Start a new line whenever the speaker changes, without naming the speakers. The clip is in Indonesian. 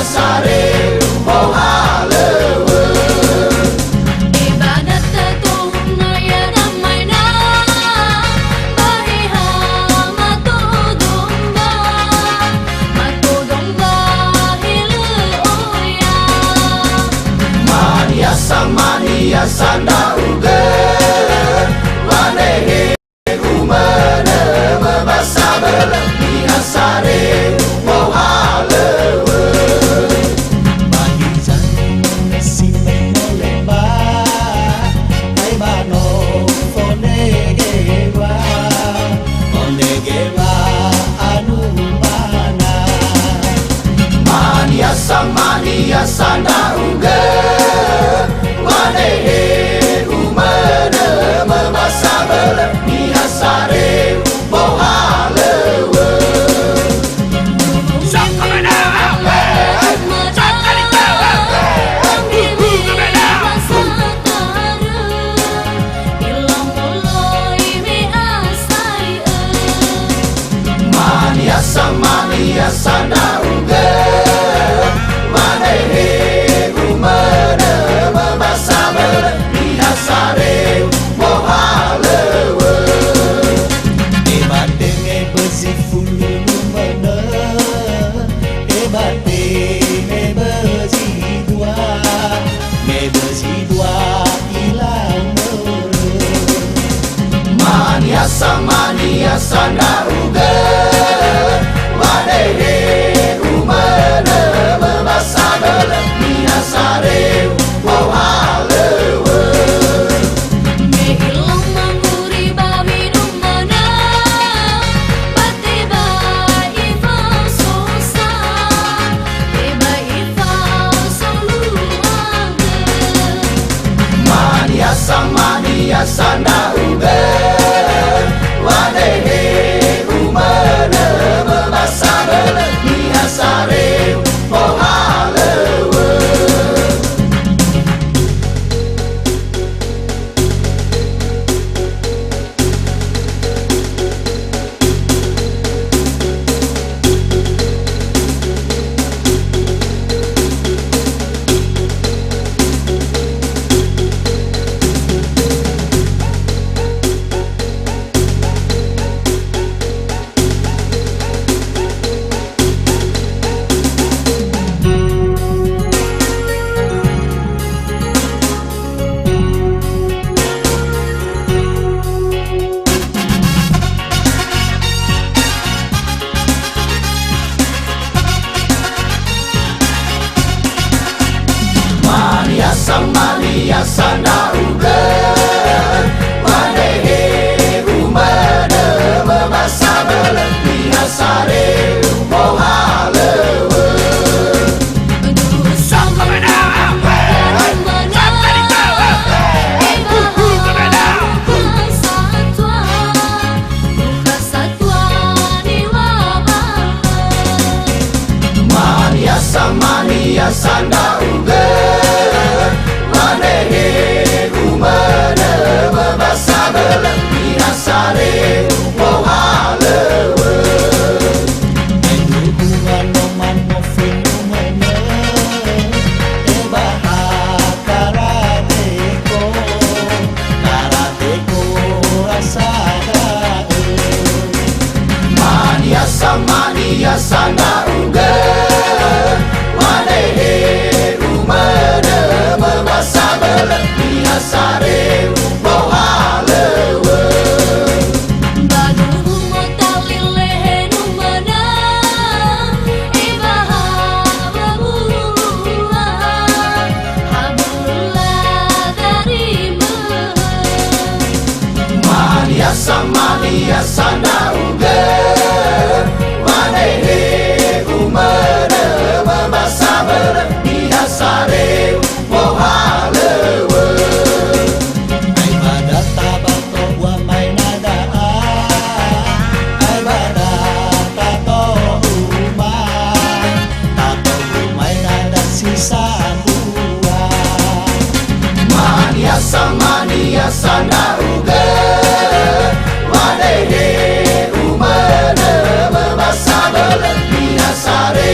sare mau halewe
ibadat tetungna ya damai na bariha matu domba hilu oya
mania sanda uge wanehe umene mebasa bele sare mau halewe
Magijan si memolemba ai mano onegeba anu mana
mania sanda uge wanehe umene mebasa bele sare mau halewe mania sanda uge wanehe umene mebasa bele sare mau halewe
ebate me besi fulu mana ebate me besi dua ilang
mania sanda uge wanehe umene mebasa bele sare mau halewe
me ilang manguri bawi numana batiba ifa sosa tiba ifa soluage
mania sanda uge wanehe umene mebasa bele sare mau halewe mania sanda uge wanehe umene mebasa bele sare mau halewe mania sanda uge wanehe umene mebasa bele sare mau halewe
mano mano fenomena ebaha karateko asaga
mania sanda uge wanehe umene mebasa bele sare mau halewe mania sanda uge wanehe umene mebasa bele sare mau halewe
ai badata bato wa mai nada ai badata to umai nada sisa dua
mania sanda uge wanehe umene mebasa bele sare